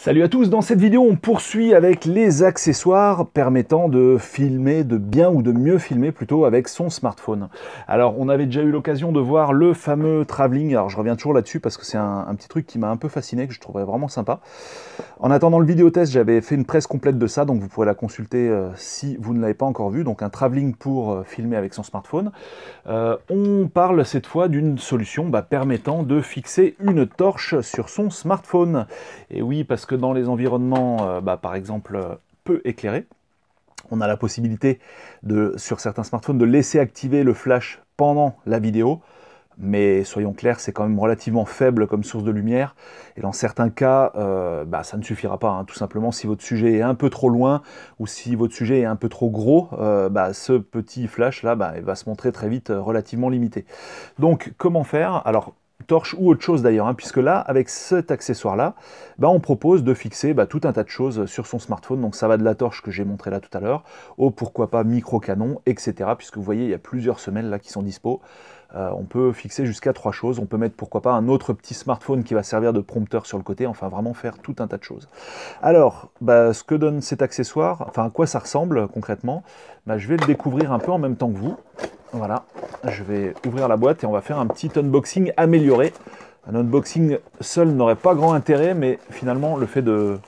Salut à tous, dans cette vidéo on poursuit avec les accessoires permettant de filmer, de bien ou de mieux filmer plutôt avec son smartphone. Alors on avait déjà eu l'occasion de voir le fameux travelling, alors je reviens toujours là-dessus parce que c'est un petit truc qui m'a un peu fasciné, que je trouverais vraiment sympa. En attendant le vidéo test, j'avais fait une presse complète de ça, donc vous pourrez la consulter si vous ne l'avez pas encore vue, donc un travelling pour filmer avec son smartphone. On parle cette fois d'une solution permettant de fixer une torche sur son smartphone. Et oui, parce que dans les environnements, par exemple, peu éclairés, on a la possibilité, sur certains smartphones, de laisser activer le flash pendant la vidéo. Mais soyons clairs, c'est quand même relativement faible comme source de lumière. Et dans certains cas, ça ne suffira pas. Tout simplement, si votre sujet est un peu trop loin ou si votre sujet est un peu trop gros, ce petit flash-là il va se montrer très vite relativement limité. Donc, comment faire? Alors, torche ou autre chose d'ailleurs, puisque là, avec cet accessoire-là, on propose de fixer tout un tas de choses sur son smartphone. Donc ça va de la torche que j'ai montré là tout à l'heure, au pourquoi pas micro-canon, etc. Puisque vous voyez, il y a plusieurs semelles là qui sont dispo. On peut fixer jusqu'à 3 choses. On peut mettre pourquoi pas un autre petit smartphone qui va servir de prompteur sur le côté. Enfin, vraiment faire tout un tas de choses. Alors, ce que donne cet accessoire, enfin à quoi ça ressemble concrètement, je vais le découvrir un peu en même temps que vous. Voilà, je vais ouvrir la boîte et on va faire un petit unboxing amélioré. Un unboxing seul n'aurait pas grand intérêt, mais finalement le fait de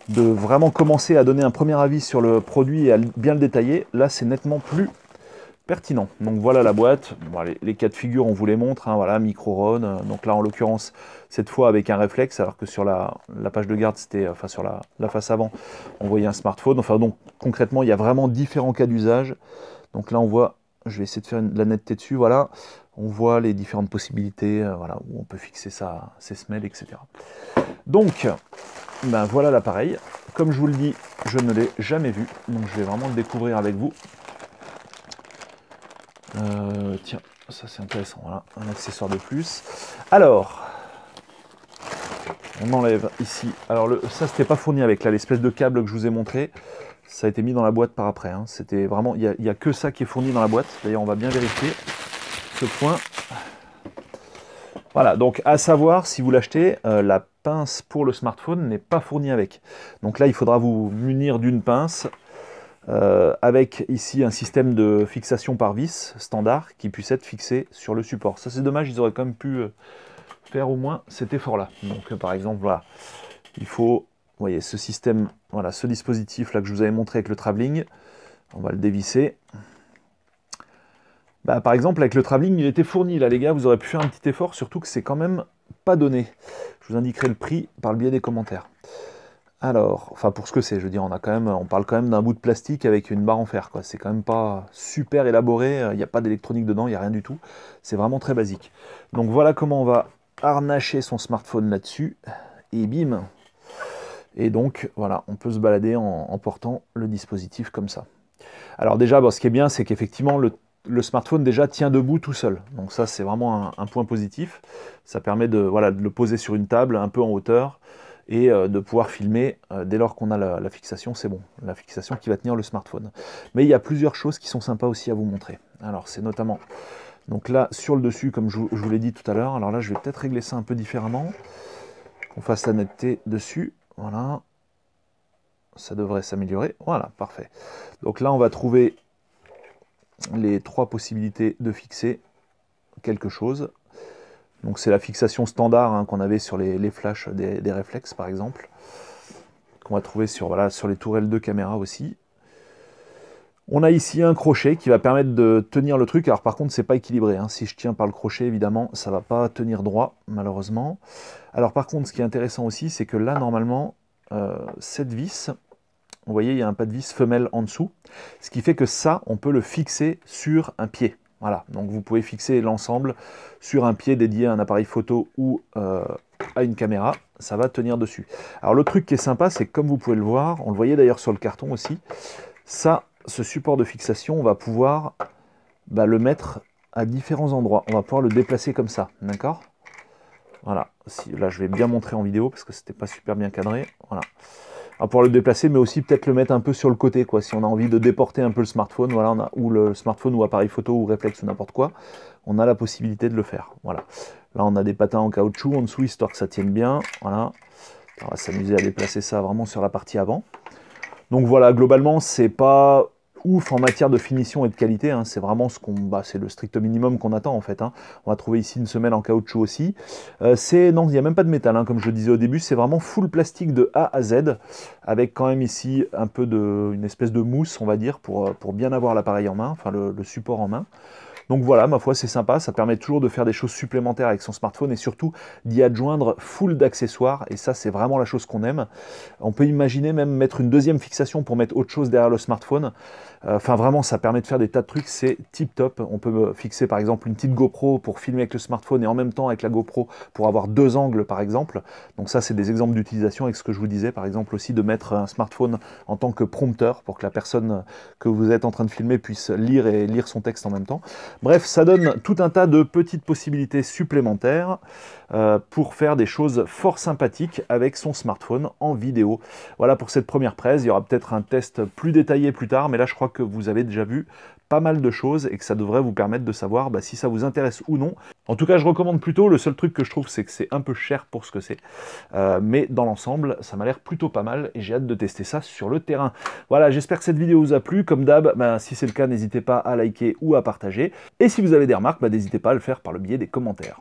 vraiment commencer à donner un premier avis sur le produit et à bien le détailler, là c'est nettement plus pertinent. Donc voilà la boîte. Bon, les cas de figure on vous les montre, voilà, micro-ron. Donc là en l'occurrence cette fois avec un réflexe, alors que sur la page de garde c'était, enfin sur la face avant, on voyait un smartphone. Enfin donc concrètement il y a vraiment différents cas d'usage. Donc là on voit, je vais essayer de faire de la netteté dessus, voilà. On voit les différentes possibilités, voilà, où on peut fixer ses semelles, etc. Donc, voilà l'appareil. Comme je vous le dis, je ne l'ai jamais vu, donc je vais vraiment le découvrir avec vous. Tiens, ça c'est intéressant, voilà, un accessoire de plus. Alors, on enlève ici. Alors ça c'était pas fourni avec l'espèce de câble que je vous ai montré. Ça a été mis dans la boîte par après. C'était vraiment, il n'y a que ça qui est fourni dans la boîte. D'ailleurs, on va bien vérifier ce point. Voilà, donc à savoir, si vous l'achetez, la pince pour le smartphone n'est pas fournie avec. Donc là, il faudra vous munir d'une pince avec ici un système de fixation par vis standard qui puisse être fixé sur le support. Ça, c'est dommage, ils auraient quand même pu faire au moins cet effort-là. Donc par exemple, voilà, il faut... Vous voyez, ce système, voilà, ce dispositif là que je vous avais montré avec le travelling, on va le dévisser. Par exemple, avec le travelling, il était fourni. Là, les gars, vous aurez pu faire un petit effort, surtout que c'est quand même pas donné. Je vous indiquerai le prix par le biais des commentaires. Alors, enfin, pour ce que c'est, je veux dire, on parle quand même d'un bout de plastique avec une barre en fer, quoi. C'est quand même pas super élaboré, il n'y a pas d'électronique dedans, il n'y a rien du tout. C'est vraiment très basique. Donc voilà comment on va harnacher son smartphone là-dessus. Et bim! Et donc, voilà, on peut se balader en portant le dispositif comme ça. Alors déjà, ce qui est bien, c'est qu'effectivement, le smartphone déjà tient debout tout seul. Donc ça, c'est vraiment un point positif. Ça permet de le poser sur une table, un peu en hauteur, et de pouvoir filmer dès lors qu'on a la fixation, c'est bon. La fixation qui va tenir le smartphone. Mais il y a plusieurs choses qui sont sympas aussi à vous montrer. Alors, c'est notamment... Donc là, sur le dessus, comme je vous l'ai dit tout à l'heure, alors là, je vais peut-être régler ça un peu différemment. Qu'on fasse la netteté dessus. Voilà, ça devrait s'améliorer. Voilà, parfait. Donc là, on va trouver les 3 possibilités de fixer quelque chose. Donc c'est la fixation standard qu'on avait sur les flashs des réflexes, par exemple, qu'on va trouver sur les tourelles de caméra aussi. On a ici un crochet qui va permettre de tenir le truc. Alors par contre, c'est pas équilibré. Si je tiens par le crochet, évidemment, ça va pas tenir droit, malheureusement. Alors par contre, ce qui est intéressant aussi, c'est que là, normalement, cette vis, vous voyez, il y a un pas de vis femelle en dessous. Ce qui fait que ça, on peut le fixer sur un pied. Voilà, donc vous pouvez fixer l'ensemble sur un pied dédié à un appareil photo ou à une caméra. Ça va tenir dessus. Alors le truc qui est sympa, c'est que comme vous pouvez le voir, on le voyait d'ailleurs sur le carton aussi, ce support de fixation, on va pouvoir le mettre à différents endroits. On va pouvoir le déplacer comme ça, d'accord? Voilà, là je vais bien montrer en vidéo parce que c'était pas super bien cadré. Voilà. On va pouvoir le déplacer, mais aussi peut-être le mettre un peu sur le côté, quoi. Si on a envie de déporter un peu le smartphone, voilà, ou le smartphone ou appareil photo ou réflexe ou n'importe quoi, on a la possibilité de le faire. Voilà. Là, on a des patins en caoutchouc en dessous, histoire que ça tienne bien. Voilà. On va s'amuser à déplacer ça vraiment sur la partie avant. Donc voilà, globalement, c'est pas ouf en matière de finition et de qualité, hein. C'est vraiment c'est le strict minimum qu'on attend en fait, hein. On va trouver ici une semelle en caoutchouc aussi. Non, il n'y a même pas de métal, hein, comme je le disais au début, c'est vraiment full plastique de A à Z, avec quand même ici un peu une espèce de mousse, on va dire, pour bien avoir l'appareil en main, enfin le support en main. Donc voilà, ma foi, c'est sympa, ça permet toujours de faire des choses supplémentaires avec son smartphone et surtout d'y adjoindre full d'accessoires, et ça c'est vraiment la chose qu'on aime. On peut imaginer même mettre une deuxième fixation pour mettre autre chose derrière le smartphone. Enfin vraiment, ça permet de faire des tas de trucs, c'est tip top. On peut fixer par exemple une petite GoPro pour filmer avec le smartphone et en même temps avec la GoPro pour avoir deux angles par exemple. Donc ça c'est des exemples d'utilisation avec ce que je vous disais, par exemple aussi de mettre un smartphone en tant que prompteur pour que la personne que vous êtes en train de filmer puisse lire son texte en même temps. Bref, ça donne tout un tas de petites possibilités supplémentaires pour faire des choses fort sympathiques avec son smartphone en vidéo. Voilà pour cette première presse, il y aura peut-être un test plus détaillé plus tard, mais là je crois que vous avez déjà vu pas mal de choses et que ça devrait vous permettre de savoir si ça vous intéresse ou non. En tout cas, je recommande plutôt. Le seul truc que je trouve, c'est que c'est un peu cher pour ce que c'est. Mais dans l'ensemble, ça m'a l'air plutôt pas mal et j'ai hâte de tester ça sur le terrain. Voilà, j'espère que cette vidéo vous a plu. Comme d'hab, si c'est le cas, n'hésitez pas à liker ou à partager. Et si vous avez des remarques, n'hésitez pas à le faire par le biais des commentaires.